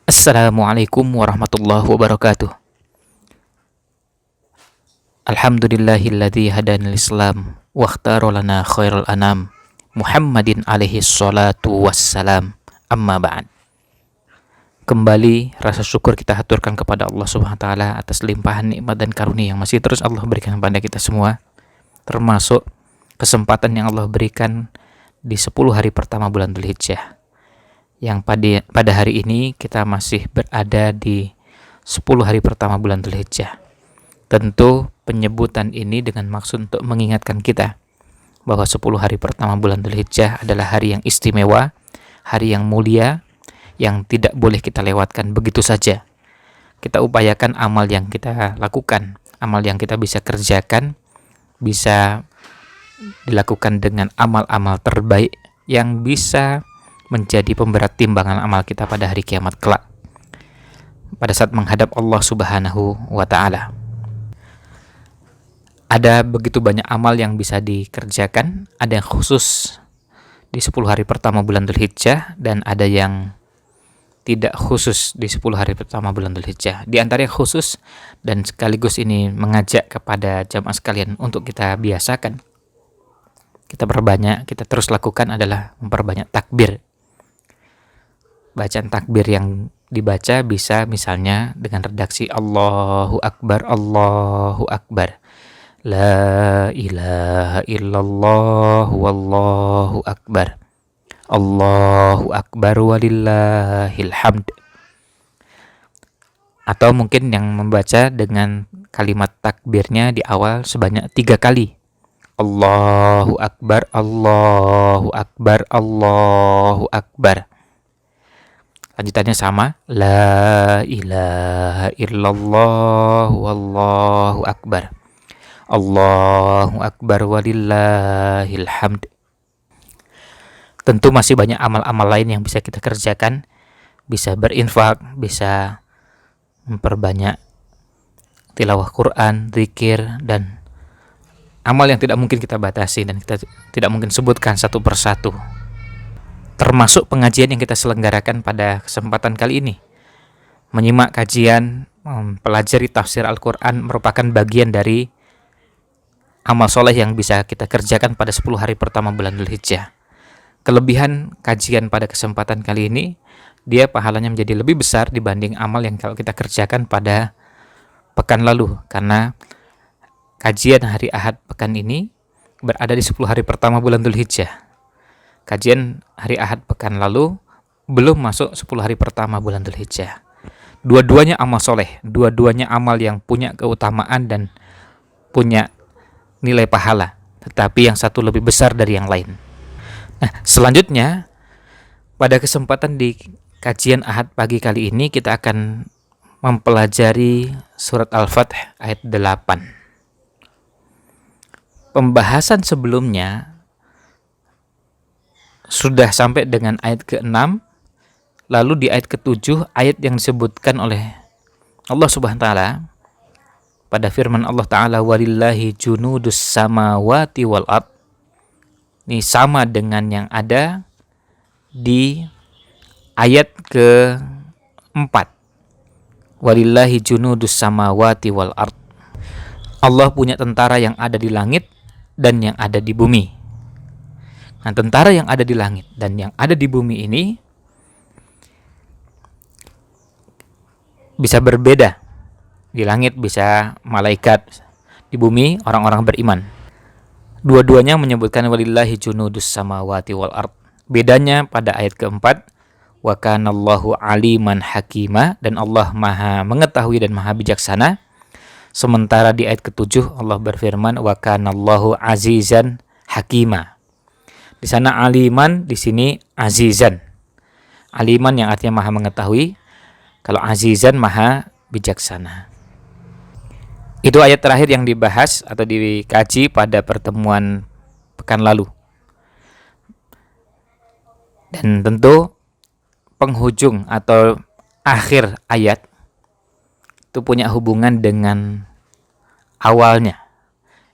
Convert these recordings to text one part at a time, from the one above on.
Assalamualaikum warahmatullahi wabarakatuh. Alhamdulillahilladzi hadana islam wa ikhtara lana khairal anam Muhammadin alaihi salatu wassalam. Amma ba'd. Kembali rasa syukur kita haturkan kepada Allah Subhanahu wa taala atas limpahan nikmat dan karunia yang masih terus Allah berikan kepada kita semua, termasuk kesempatan yang Allah berikan di 10 hari pertama bulan Dzulhijjah. Yang pada hari ini kita masih berada di 10 hari pertama bulan Dzulhijjah. Tentu penyebutan ini dengan maksud untuk mengingatkan kita bahwa 10 hari pertama bulan Dzulhijjah adalah hari yang istimewa, hari yang mulia, yang tidak boleh kita lewatkan begitu saja. Kita upayakan amal yang kita lakukan, amal yang kita bisa kerjakan, bisa dilakukan dengan amal-amal terbaik yang bisa menjadi pemberat timbangan amal kita pada hari kiamat kelak, pada saat menghadap Allah Subhanahu wa taala. Ada begitu banyak amal yang bisa dikerjakan, ada yang khusus di 10 hari pertama bulan Dzulhijjah dan ada yang tidak khusus di 10 hari pertama bulan Dzulhijjah. Di antara yang khusus dan sekaligus ini mengajak kepada jamaah sekalian untuk kita biasakan, kita terus lakukan adalah memperbanyak takbir. Bacaan takbir yang dibaca bisa misalnya dengan redaksi Allahu Akbar, Allahu Akbar, La ilaha illallah, wallahu akbar, Allahu akbar walillahil hamd. Atau mungkin yang membaca dengan kalimat takbirnya di awal sebanyak 3 kali. Allahu akbar, Allahu akbar, Allahu akbar. Lanjutannya sama, La ilaha illallah, wallahu akbar, Allahu akbar walillahil hamd. Tentu masih banyak amal-amal lain yang bisa kita kerjakan, bisa berinfak, bisa memperbanyak tilawah Quran, zikir, dan amal yang tidak mungkin kita batasi dan kita tidak mungkin sebutkan satu persatu. Termasuk pengajian yang kita selenggarakan pada kesempatan kali ini. Menyimak kajian, mempelajari tafsir Al-Quran merupakan bagian dari amal soleh yang bisa kita kerjakan pada 10 hari pertama bulan Dzulhijjah. Kelebihan kajian pada kesempatan kali ini, dia pahalanya menjadi lebih besar dibanding amal yang kalau kita kerjakan pada pekan lalu. Karena kajian hari Ahad pekan ini berada di 10 hari pertama bulan Dzulhijjah. Kajian hari Ahad pekan lalu belum masuk 10 hari pertama bulan Dzulhijjah. Dua-duanya amal soleh, dua-duanya amal yang punya keutamaan dan punya nilai pahala, tetapi yang satu lebih besar dari yang lain. Nah, selanjutnya pada kesempatan di kajian Ahad pagi kali ini kita akan mempelajari surat Al-Fath ayat 8. Pembahasan sebelumnya sudah sampai dengan ayat ke-6, lalu di ayat ke-7 ayat yang disebutkan oleh Allah Subhanahu wa taala pada firman Allah Ta'ala, walillahi junudus samawati wal ard. Ini sama dengan yang ada di ayat ke-4. Walillahi junudus samawati wal ard. Allah punya tentara yang ada di langit dan yang ada di bumi. Nah, tentara yang ada di langit dan yang ada di bumi ini bisa berbeda. Di langit bisa malaikat, di bumi orang-orang beriman. Dua-duanya menyebutkan walillahi junudus samawati wal ard. Bedanya pada ayat keempat, wa kanallahu aliman hakima, dan Allah maha mengetahui dan maha bijaksana. Sementara di ayat ketujuh Allah berfirman, wa kanallahu azizan hakima. Di sana aliman, di sini azizan. Aliman yang artinya maha mengetahui, kalau azizan maha bijaksana. Itu ayat terakhir yang dibahas atau dikaji pada pertemuan pekan lalu. Dan tentu penghujung atau akhir ayat itu punya hubungan dengan awalnya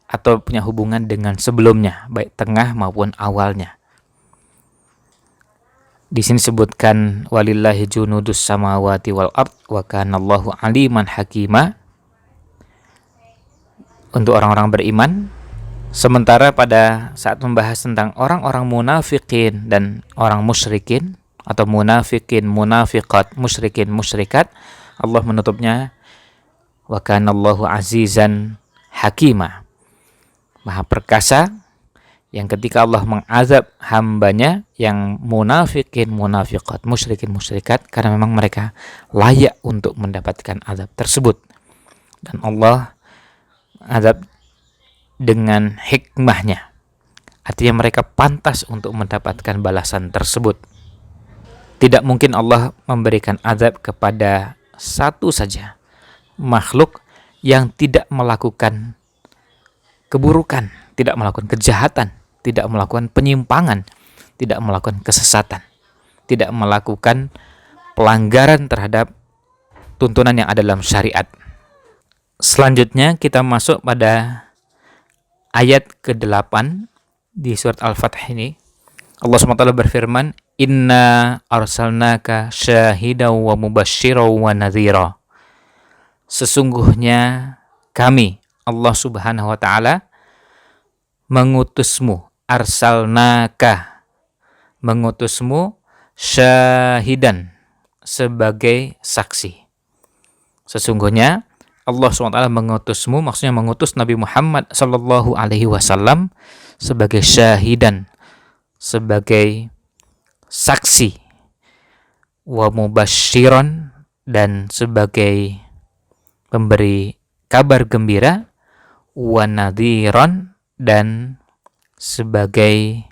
atau punya hubungan dengan sebelumnya, baik tengah maupun awalnya. Di sini sebutkan walillahi junudus samawati wal ard wa kanallahu aliman hakima untuk orang-orang beriman. Sementara pada saat membahas tentang orang-orang munafikin dan orang musyrikin atau munafikin, munafiqat, musyrikin, musyrikat, Allah menutupnya wa kanallahu azizan hakima, maha perkasa, yang ketika Allah mengazab hambanya yang munafikin, munafiqat, musyrikin, musyrikat, karena memang mereka layak untuk mendapatkan azab tersebut. Dan Allah azab dengan hikmahnya, artinya mereka pantas untuk mendapatkan balasan tersebut. Tidak mungkin Allah memberikan azab kepada satu saja makhluk yang tidak melakukan keburukan, tidak melakukan kejahatan, tidak melakukan penyimpangan, tidak melakukan kesesatan, tidak melakukan pelanggaran terhadap tuntunan yang ada dalam syariat. Selanjutnya kita masuk pada ayat ke-8 di surat Al-Fath ini. Allah SWT berfirman, "Inna arsalnaka syahidan wa mubasysyiran wa nadhira." Sesungguhnya kami, Allah Subhanahu wa taala, mengutusmu, arsalnaka, mengutusmu syahidan, sebagai saksi. Sesungguhnya Allah SWT mengutusmu, maksudnya mengutus Nabi Muhammad sallallahu alaihi wasallam sebagai syahidan, sebagai saksi, wa mubasysyiran, dan sebagai pemberi kabar gembira, wa nadhiran, dan sebagai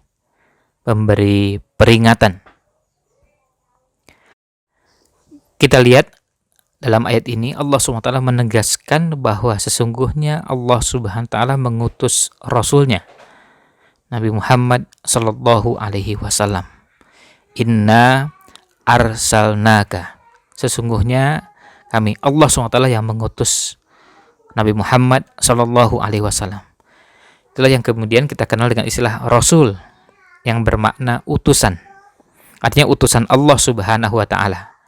pemberi peringatan. Kita lihat dalam ayat ini Allah SWT menegaskan bahwa sesungguhnya Allah SWT mengutus Rasulnya Nabi Muhammad Sallallahu Alaihi Wasallam. Inna arsalnaka, sesungguhnya kami, Allah SWT yang mengutus Nabi Muhammad Sallallahu Alaihi Wasallam. Itulah yang kemudian kita kenal dengan istilah Rasul, yang bermakna utusan, artinya utusan Allah Subhanahu Wa Taala.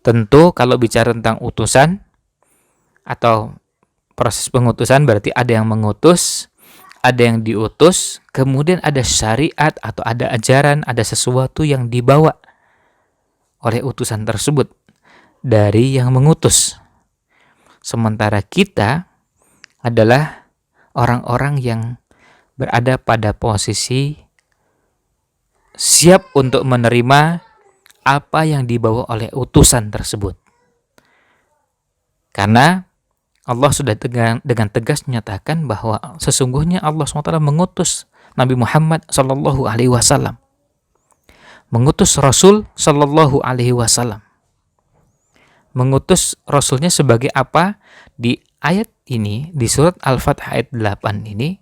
Tentu kalau bicara tentang utusan atau proses pengutusan, berarti ada yang mengutus, ada yang diutus, kemudian ada syariat atau ada ajaran, ada sesuatu yang dibawa oleh utusan tersebut dari yang mengutus. Sementara kita adalah orang-orang yang berada pada posisi siap untuk menerima apa yang dibawa oleh utusan tersebut. Karena Allah sudah dengan tegas menyatakan bahwa sesungguhnya Allah SWT mengutus Nabi Muhammad Sallallahu Alaihi Wasallam, mengutus Rasul Sallallahu Alaihi Wasallam. Mengutus Rasulnya sebagai apa? Di ayat ini, di surat Al-Fath ayat 8 ini,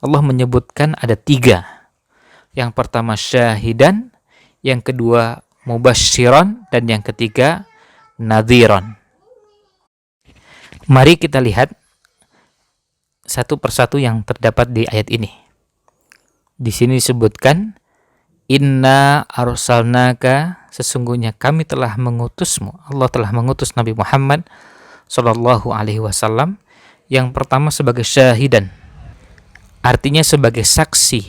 Allah menyebutkan ada 3. Yang pertama syahidan, yang kedua mubasysyiran, dan yang ketiga nadhiran. Mari kita lihat satu persatu yang terdapat di ayat ini. Di sini disebutkan, inna arsalnaka, sesungguhnya kami telah mengutusmu, Allah telah mengutus Nabi Muhammad Sallallahu Alaihi Wasallam, yang pertama sebagai syahidan, artinya sebagai saksi,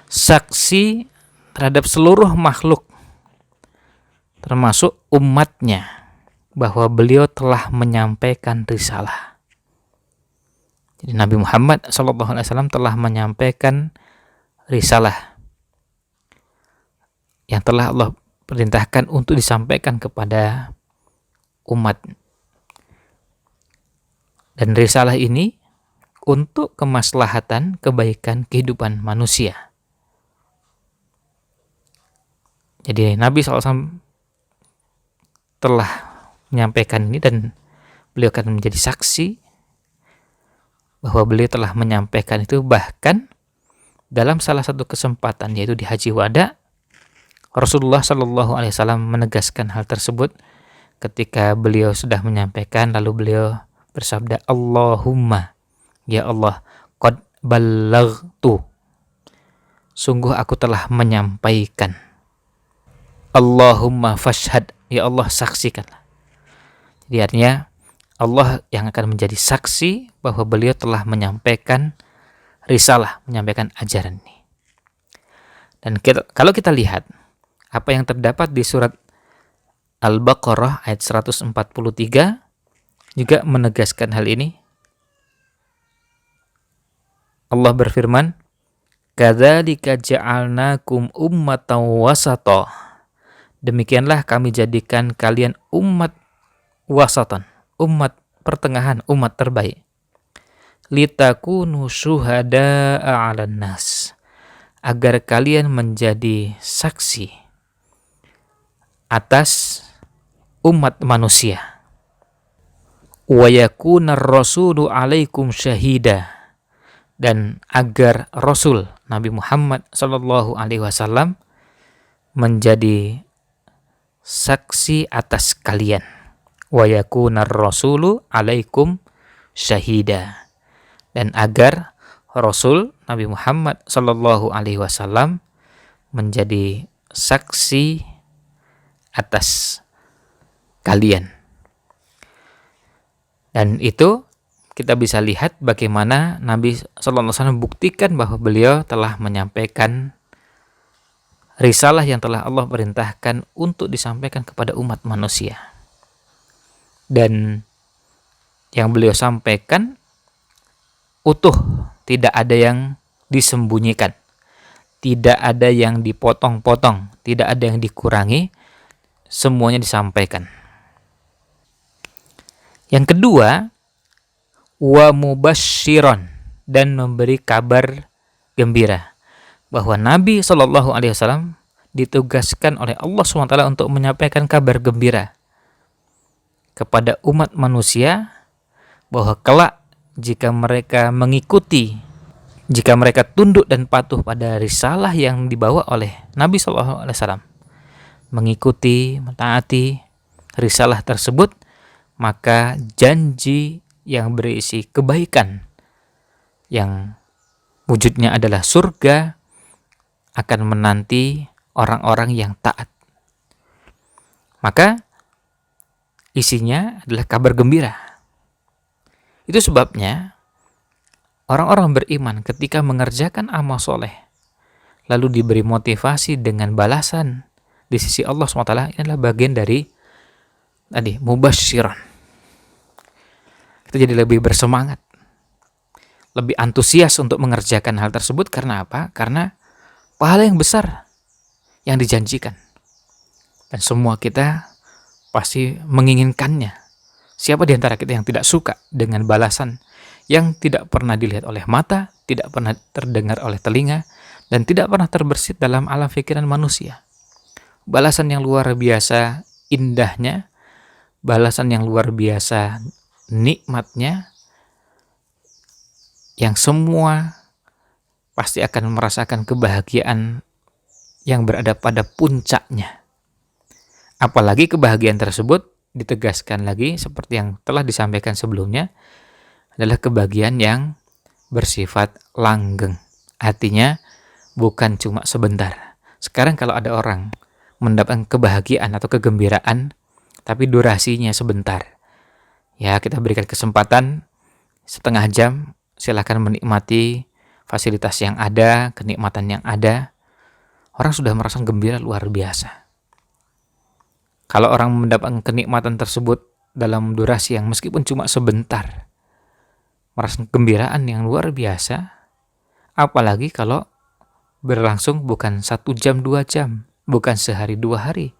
saksi terhadap seluruh makhluk, termasuk umatnya, bahwa beliau telah menyampaikan risalah. Jadi Nabi Muhammad SAW telah menyampaikan risalah yang telah Allah perintahkan untuk disampaikan kepada umat. Dan risalah ini untuk kemaslahatan kebaikan kehidupan manusia. Jadi Nabi SAW telah menyampaikan ini, dan beliau akan menjadi saksi bahwa beliau telah menyampaikan itu. Bahkan dalam salah satu kesempatan, yaitu di Haji Wada, Rasulullah SAW menegaskan hal tersebut ketika beliau sudah menyampaikan, lalu beliau bersabda, Allahumma, ya Allah, qad ballaghtu, sungguh aku telah menyampaikan. Allahumma fashhad, ya Allah saksikanlah. Jadi artinya Allah yang akan menjadi saksi bahwa beliau telah menyampaikan risalah, menyampaikan ajaran ini. Dan kalau kita lihat apa yang terdapat di surat Al-Baqarah ayat 143 juga menegaskan hal ini. Allah berfirman, "Kadzalika ja'alnakum ummatan wasata." Demikianlah kami jadikan kalian umat wasatan, umat pertengahan, umat terbaik. Litakunu syuhada'a 'alan nas. Agar kalian menjadi saksi atas umat manusia. Wa yakunar rasulu 'alaikum syahida. Dan agar Rasul Nabi Muhammad sallallahu alaihi wasallam menjadi saksi atas kalian. Wa yakunar rasulu 'alaikum syahida. Dan agar Rasul Nabi Muhammad sallallahu alaihi wasallam menjadi saksi atas kalian. Dan itu kita bisa lihat bagaimana Nabi sallallahu alaihi wasallam buktikan bahwa beliau telah menyampaikan risalah yang telah Allah perintahkan untuk disampaikan kepada umat manusia. Dan yang beliau sampaikan utuh, tidak ada yang disembunyikan, tidak ada yang dipotong-potong, tidak ada yang dikurangi, semuanya disampaikan. Yang kedua, wa mubasysyiron, dan memberi kabar gembira bahwa Nabi Shallallahu Alaihi Wasallam ditugaskan oleh Allah SWT untuk menyampaikan kabar gembira kepada umat manusia bahwa kelak jika mereka mengikuti, jika mereka tunduk dan patuh pada risalah yang dibawa oleh Nabi Shallallahu Alaihi Wasallam, mengikuti, mentaati risalah tersebut, maka janji yang berisi kebaikan yang wujudnya adalah surga akan menanti orang-orang yang taat. Maka isinya adalah kabar gembira. Itu sebabnya orang-orang beriman ketika mengerjakan amal soleh lalu diberi motivasi dengan balasan di sisi Allah SWT, ini adalah bagian dari tadi mubasysyiran. Kita jadi lebih bersemangat, lebih antusias untuk mengerjakan hal tersebut. Karena apa? Karena pahala yang besar yang dijanjikan. Dan semua kita pasti menginginkannya. Siapa di antara kita yang tidak suka dengan balasan yang tidak pernah dilihat oleh mata, tidak pernah terdengar oleh telinga, dan tidak pernah terbersit dalam alam pikiran manusia? Balasan yang luar biasa indahnya, balasan yang luar biasa nikmatnya, yang semua pasti akan merasakan kebahagiaan yang berada pada puncaknya. Apalagi kebahagiaan tersebut ditegaskan lagi seperti yang telah disampaikan sebelumnya, adalah kebahagiaan yang bersifat langgeng. Artinya bukan cuma sebentar. Sekarang kalau ada orang mendapatkan kebahagiaan atau kegembiraan tapi durasinya sebentar, ya kita berikan kesempatan setengah jam, silakan menikmati fasilitas yang ada, kenikmatan yang ada. Orang sudah merasa gembira luar biasa. Kalau orang mendapatkan kenikmatan tersebut dalam durasi yang meskipun cuma sebentar, merasa kegembiraan yang luar biasa, apalagi kalau berlangsung bukan 1 jam 2 jam, bukan sehari 2 hari,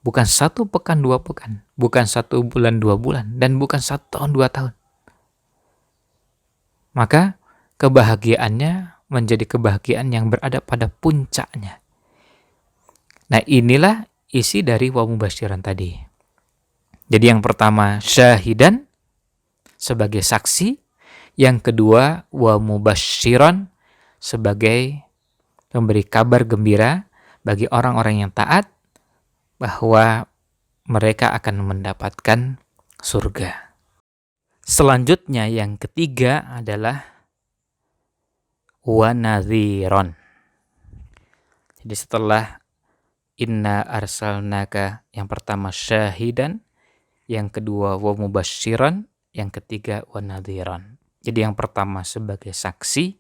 bukan 1 pekan 2 pekan, bukan 1 bulan 2 bulan, dan bukan 1 tahun 2 tahun. Maka kebahagiaannya menjadi kebahagiaan yang berada pada puncaknya. Nah, inilah isi dari wa mubasysyiran tadi. Jadi yang pertama syahidan, sebagai saksi. Yang kedua wa mubasysyiran, sebagai memberi kabar gembira bagi orang-orang yang taat bahwa mereka akan mendapatkan surga. Selanjutnya yang ketiga adalah wa nadhiron. Jadi setelah Inna arsalnaka, yang pertama syahidan, yang kedua wa mubasyiran, yang ketiga wa nadhiran. Jadi yang pertama sebagai saksi,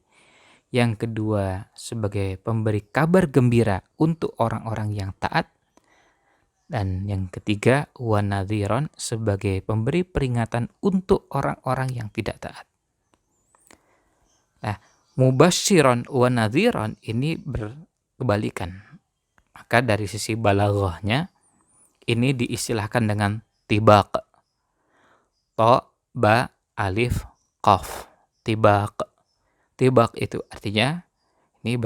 yang kedua sebagai pemberi kabar gembira untuk orang-orang yang taat, dan yang ketiga wa nadhiran sebagai pemberi peringatan untuk orang-orang yang tidak taat. Nah, mubasyiran wa nadhiran ini berkebalikan. Maka dari sisi balaghahnya ini diistilahkan dengan tibaq. To, ba, alif, qaf. Tibaq. Tibaq itu artinya ini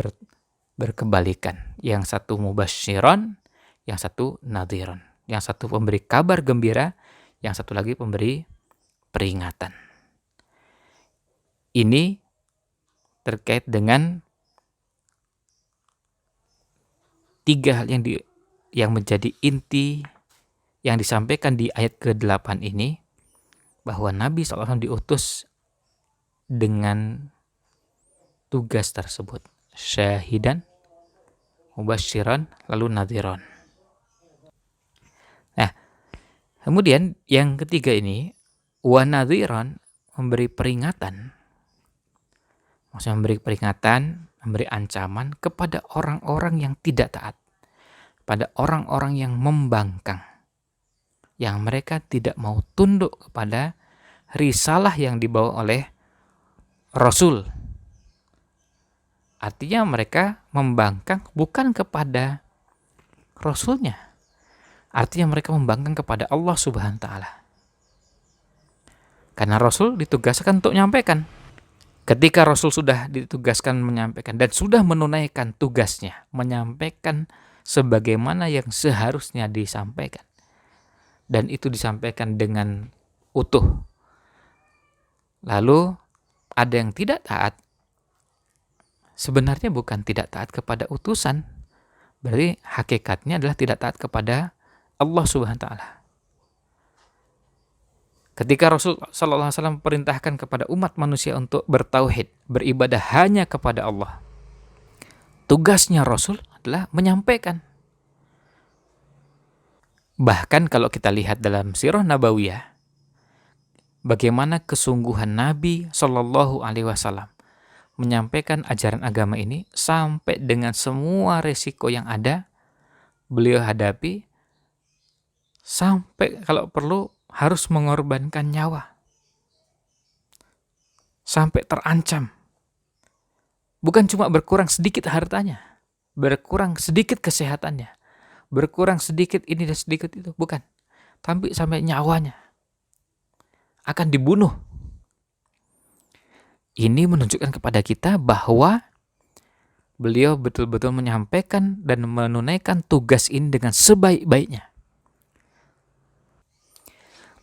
berkebalikan. Yang satu mubasyiran, yang satu nadhiran. Yang satu pemberi kabar gembira, yang satu lagi pemberi peringatan. Ini terkait dengan tiga hal yang menjadi inti yang disampaikan di ayat ke-8 ini, bahwa Nabi SAW diutus dengan tugas tersebut. Syahidan, mubasyiran, lalu nadhiran. Nah, kemudian yang ketiga ini, wa nadhiran, memberi peringatan. Maksudnya memberi peringatan, memberi ancaman kepada orang-orang yang tidak taat, pada orang-orang yang membangkang, yang mereka tidak mau tunduk kepada risalah yang dibawa oleh Rasul. Artinya mereka membangkang bukan kepada Rasulnya, artinya mereka membangkang kepada Allah Subhanahu wa Ta'ala. Karena Rasul ditugaskan untuk menyampaikan. Ketika Rasul sudah ditugaskan menyampaikan dan sudah menunaikan tugasnya, menyampaikan sebagaimana yang seharusnya disampaikan, dan itu disampaikan dengan utuh, lalu ada yang tidak taat, sebenarnya bukan tidak taat kepada utusan, berarti hakikatnya adalah tidak taat kepada Allah Subhanahu wa Ta'ala. Ketika Rasul SAW perintahkan kepada umat manusia untuk bertauhid, beribadah hanya kepada Allah, tugasnya Rasul adalah menyampaikan. Bahkan kalau kita lihat dalam sirah nabawiyah, bagaimana kesungguhan Nabi SAW menyampaikan ajaran agama ini sampai dengan semua resiko yang ada beliau hadapi, sampai kalau perlu harus mengorbankan nyawa, sampai terancam. Bukan cuma berkurang sedikit hartanya, berkurang sedikit kesehatannya, berkurang sedikit ini dan sedikit itu, bukan. Tapi sampai nyawanya akan dibunuh. Ini menunjukkan kepada kita bahwa beliau betul-betul menyampaikan dan menunaikan tugas ini dengan sebaik-baiknya.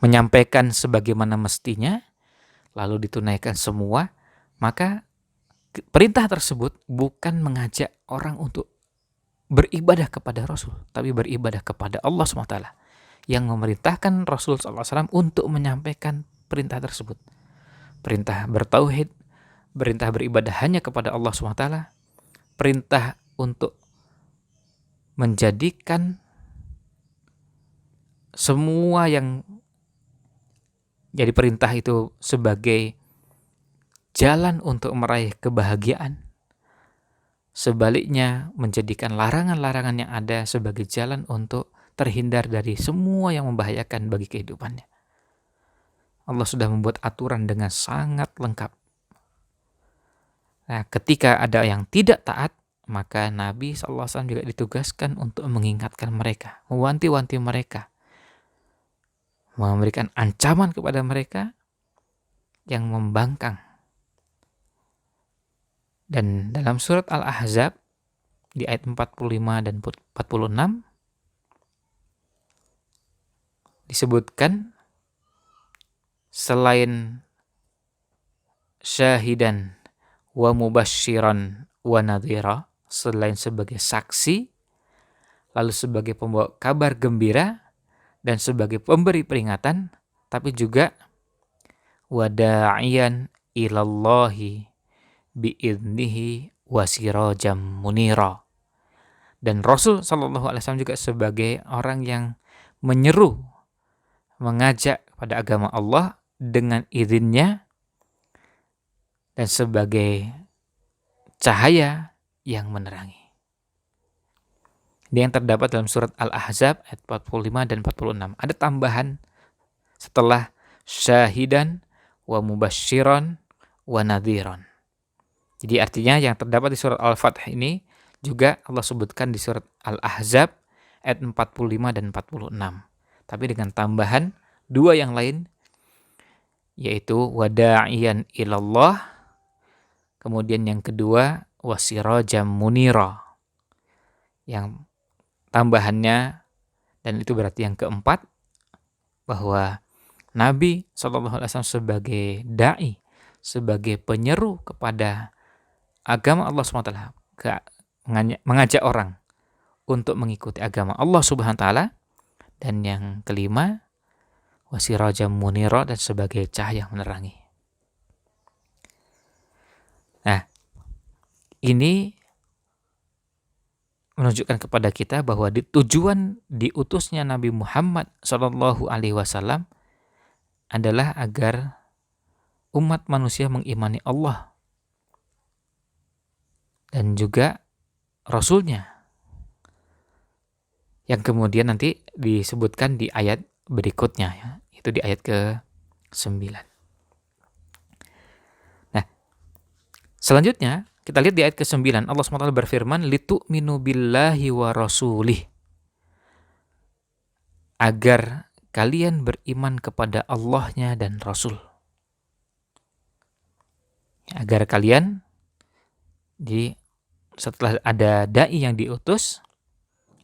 Menyampaikan sebagaimana mestinya, lalu ditunaikan semua, maka perintah tersebut bukan mengajak orang untuk beribadah kepada Rasul, tapi beribadah kepada Allah SWT yang memerintahkan Rasul SAW untuk menyampaikan perintah tersebut. Perintah bertauhid, perintah beribadah hanya kepada Allah SWT, perintah untuk menjadikan semua yang jadi perintah itu sebagai jalan untuk meraih kebahagiaan. Sebaliknya, menjadikan larangan-larangan yang ada sebagai jalan untuk terhindar dari semua yang membahayakan bagi kehidupannya. Allah sudah membuat aturan dengan sangat lengkap. Nah, ketika ada yang tidak taat, maka Nabi SAW juga ditugaskan untuk mengingatkan mereka, mewanti-wanti mereka, memberikan ancaman kepada mereka yang membangkang. Dan dalam surat Al-Ahzab di ayat 45 dan 46 disebutkan, selain syahidan wa mubasyiran wa nadhira, selain sebagai saksi, lalu sebagai pembawa kabar gembira dan sebagai pemberi peringatan, tapi juga wa da'iyan ilallahi bi'idnihi wa sirajam munira, Dan Rasul Shallallahu Alaihi Wasallam juga sebagai orang yang menyeru, mengajak pada agama Allah dengan izinnya, dan sebagai cahaya yang menerangi. Ini yang terdapat dalam surat Al-Ahzab ayat 45 dan 46. Ada tambahan setelah syahidan wa mubasyiran wa nadhiran. Jadi artinya yang terdapat di surat Al-Fath ini juga Allah sebutkan di surat Al-Ahzab ayat 45 dan 46. Tapi dengan tambahan dua yang lain, yaitu wada'iyan ilallah, kemudian yang kedua wasirajam munira. Yang tambahannya, dan itu berarti yang keempat, bahwa Nabi SAW sebagai da'i, sebagai penyeru kepada agama Allah SWT, mengajak orang untuk mengikuti agama Allah Subhanahu wa taala. Dan yang kelima, wasirajam munira, dan sebagai cahaya yang menerangi. Nah, ini menunjukkan kepada kita bahwa tujuan diutusnya Nabi Muhammad SAW adalah agar umat manusia mengimani Allah dan juga Rasulnya, yang kemudian nanti disebutkan di ayat berikutnya, ya, itu di ayat ke-9. Nah, selanjutnya kita lihat di ayat ke-9, Allah SWT berfirman, litu'minu billahi wa rasulih, agar kalian beriman kepada Allahnya dan Rasul. Agar kalian, setelah ada da'i yang diutus,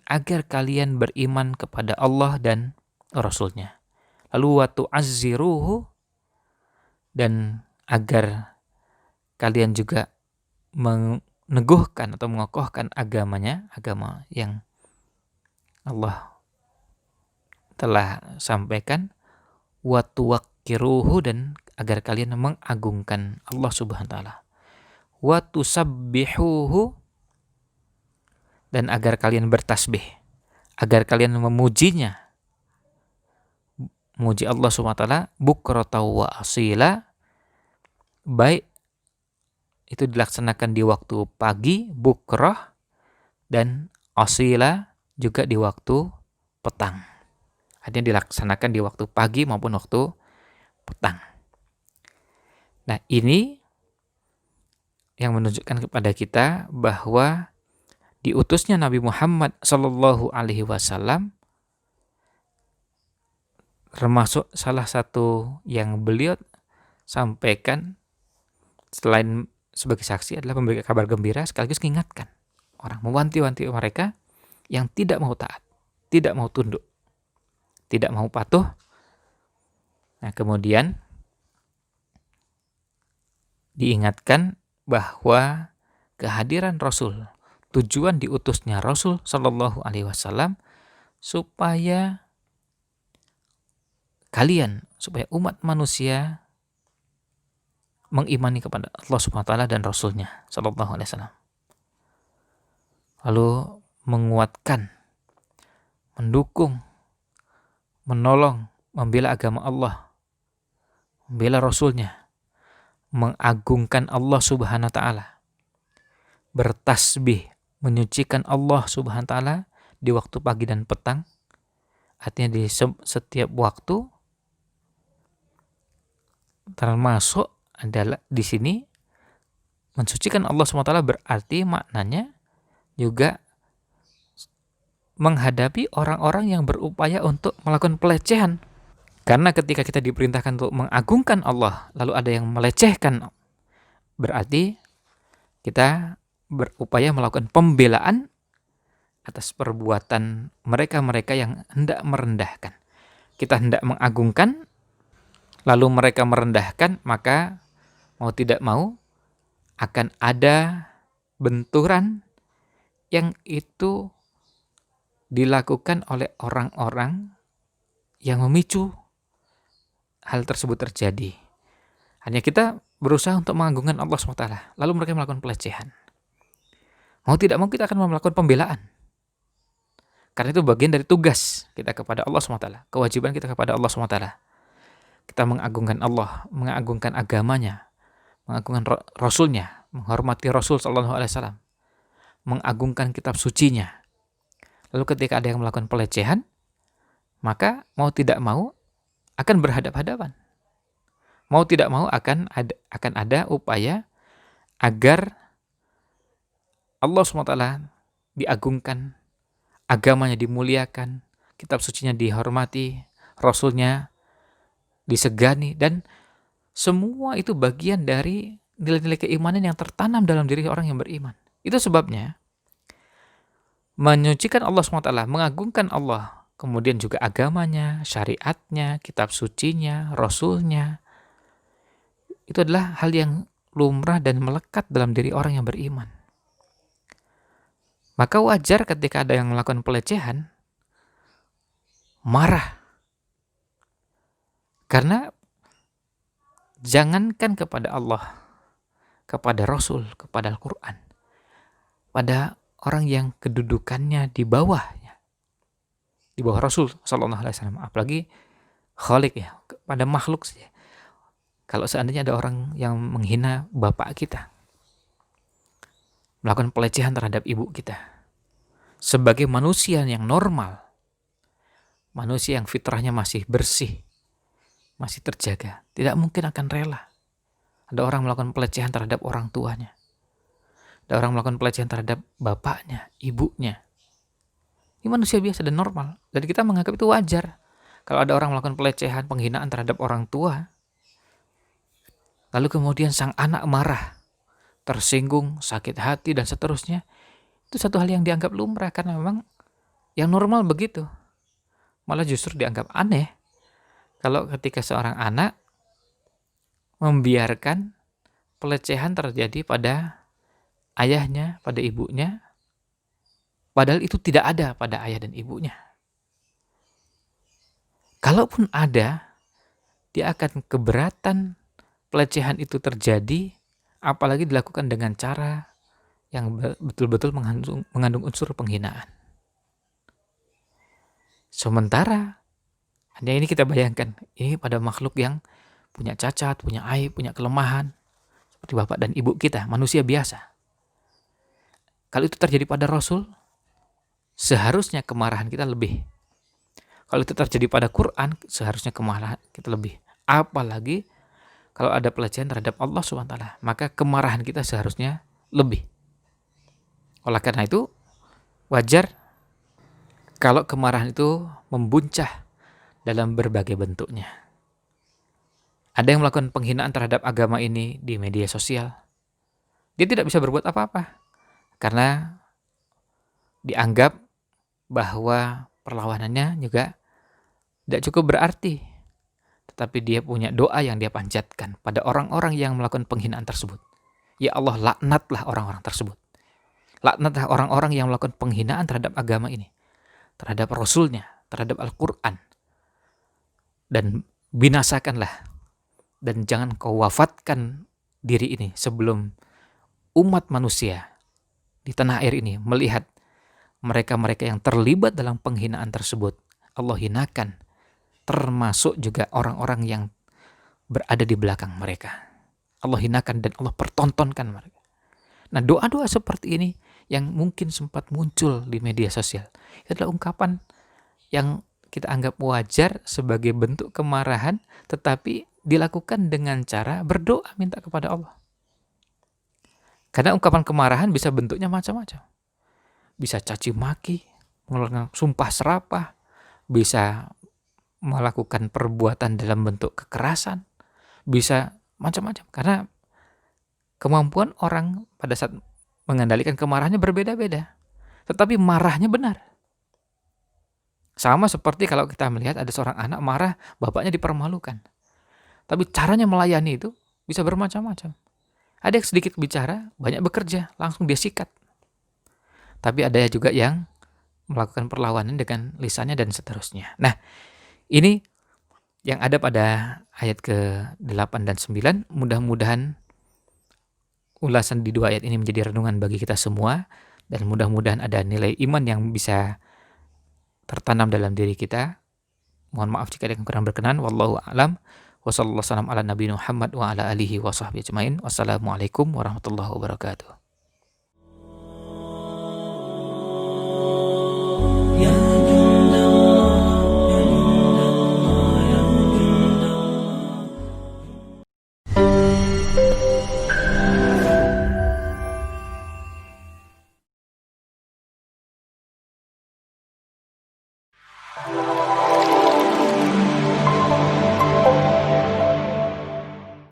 agar kalian beriman kepada Allah dan Rasulnya. Lalu wa tu'azziruhu, dan agar kalian juga meneguhkan atau mengokohkan agamanya, agama yang Allah telah sampaikan, wa tuwaqqiruhu, dan agar kalian mengagungkan Allah Subhanahu wa taala, wa tusabbihuhu, dan agar kalian bertasbih, agar kalian memujinya, memuji Allah Subhanahu wa taala bukratan wa asila, baik itu dilaksanakan di waktu pagi, bukrah, dan asila juga di waktu petang. Artinya dilaksanakan di waktu pagi maupun waktu petang. Nah, ini yang menunjukkan kepada kita bahwa diutusnya Nabi Muhammad Sallallahu Alaihi Wasallam termasuk salah satu yang beliau sampaikan selain sebagai saksi adalah memberikan kabar gembira sekaligus mengingatkan orang, mewanti-wanti mereka yang tidak mau taat, tidak mau tunduk, tidak mau patuh. Nah, kemudian diingatkan bahwa kehadiran Rasul, tujuan diutusnya Rasul Shallallahu Alaihi Wasallam supaya umat manusia mengimani kepada Allah Subhanahu wa taala dan Rasulnya Shallallahu Alaihi Wasallam. Lalu menguatkan, mendukung, menolong, membela agama Allah, membela Rasulnya, mengagungkan Allah Subhanahu wa taala, bertasbih, menyucikan Allah Subhanahu wa taala di waktu pagi dan petang. Artinya di setiap waktu, termasuk adalah di sini mensucikan Allah SWT berarti maknanya juga menghadapi orang-orang yang berupaya untuk melakukan pelecehan. Karena ketika kita diperintahkan untuk mengagungkan Allah, lalu ada yang melecehkan, berarti kita berupaya melakukan pembelaan atas perbuatan mereka-mereka yang hendak merendahkan. Kita hendak mengagungkan, lalu mereka merendahkan, maka mau tidak mau akan ada benturan yang itu dilakukan oleh orang-orang yang memicu hal tersebut terjadi. Hanya kita berusaha untuk mengagungkan Allah SWT, lalu mereka melakukan pelecehan. Mau tidak mau kita akan melakukan pembelaan. Karena itu bagian dari tugas kita kepada Allah SWT. Kewajiban kita kepada Allah SWT. Kita mengagungkan Allah, mengagungkan agamanya, mengagungkan Rasulnya, menghormati Rasul SAW, mengagungkan kitab sucinya. Lalu ketika ada yang melakukan pelecehan, maka mau tidak mau akan berhadap-hadapan. Mau tidak mau akan ada upaya agar Allah SWT diagungkan, agamanya dimuliakan, kitab sucinya dihormati, Rasulnya disegani, dan semua itu bagian dari nilai-nilai keimanan yang tertanam dalam diri orang yang beriman. Itu sebabnya menyucikan Allah SWT, mengagungkan Allah, kemudian juga agamanya, syariatnya, kitab sucinya, Rasulnya, itu adalah hal yang lumrah dan melekat dalam diri orang yang beriman. Maka wajar ketika ada yang melakukan pelecehan, marah. Karena jangankan kepada Allah, kepada Rasul, kepada Al-Quran, pada orang yang kedudukannya di bawah Rasul SAW, apalagi Khalik ya, pada makhluk saja. Kalau seandainya ada orang yang menghina bapak kita, melakukan pelecehan terhadap ibu kita, sebagai manusia yang normal, manusia yang fitrahnya masih bersih, masih terjaga, tidak mungkin akan rela. Ada orang melakukan pelecehan terhadap orang tuanya, ada orang melakukan pelecehan terhadap bapaknya, ibunya. Ini manusia biasa dan normal, dan kita menganggap itu wajar. Kalau ada orang melakukan pelecehan, penghinaan terhadap orang tua, lalu kemudian sang anak marah, tersinggung, sakit hati, dan seterusnya, itu satu hal yang dianggap lumrah karena memang yang normal begitu. Malah justru dianggap aneh kalau ketika seorang anak membiarkan pelecehan terjadi pada ayahnya, pada ibunya, padahal itu tidak ada pada ayah dan ibunya. Kalaupun ada, dia akan keberatan pelecehan itu terjadi, apalagi dilakukan dengan cara yang betul-betul mengandung unsur penghinaan. Sementara, hanya ini kita bayangkan, ini pada makhluk yang punya cacat, punya aib, punya kelemahan, seperti bapak dan ibu kita, manusia biasa. Kalau itu terjadi pada Rasul, seharusnya kemarahan kita lebih. Kalau itu terjadi pada Quran, seharusnya kemarahan kita lebih. Apalagi kalau ada pelecehan terhadap Allah SWT, maka kemarahan kita seharusnya lebih. Oleh karena itu, wajar kalau kemarahan itu membuncah dalam berbagai bentuknya. Ada yang melakukan penghinaan terhadap agama ini di media sosial. Dia tidak bisa berbuat apa-apa, karena dianggap bahwa perlawanannya juga tidak cukup berarti. Tetapi dia punya doa yang dia panjatkan pada orang-orang yang melakukan penghinaan tersebut. Ya Allah, laknatlah orang-orang tersebut. Laknatlah orang-orang yang melakukan penghinaan terhadap agama ini, terhadap Rasulnya, terhadap Al-Quran. Dan binasakanlah, dan jangan kau wafatkan diri ini sebelum umat manusia di tanah air ini melihat mereka-mereka yang terlibat dalam penghinaan tersebut. Allah hinakan, termasuk juga orang-orang yang berada di belakang mereka. Allah hinakan dan Allah pertontonkan mereka. Nah, doa-doa seperti ini yang mungkin sempat muncul di media sosial, itu adalah ungkapan yang kita anggap wajar sebagai bentuk kemarahan, tetapi dilakukan dengan cara berdoa minta kepada Allah. Karena ungkapan kemarahan bisa bentuknya macam-macam. Bisa caci maki, mengeluarkan sumpah serapah, bisa melakukan perbuatan dalam bentuk kekerasan, bisa macam-macam. Karena kemampuan orang pada saat mengendalikan kemarahannya berbeda-beda. Tetapi marahnya benar. Sama seperti kalau kita melihat ada seorang anak marah, bapaknya dipermalukan. Tapi caranya melayani itu bisa bermacam-macam. Ada yang sedikit bicara, banyak bekerja, langsung dia sikat. Tapi ada juga yang melakukan perlawanan dengan lisannya dan seterusnya. Nah, ini yang ada pada ayat ke-8 dan 9. Mudah-mudahan ulasan di dua ayat ini menjadi renungan bagi kita semua, dan mudah-mudahan ada nilai iman yang bisa tertanam dalam diri kita. Mohon maaf jika ada yang kurang berkenan. Wallahu a'lam. Wassalamualaikum ala nabiyina Muhammad wa ala alihi wa sahbihi ajmain. Wassalamualaikum warahmatullahi wabarakatuh.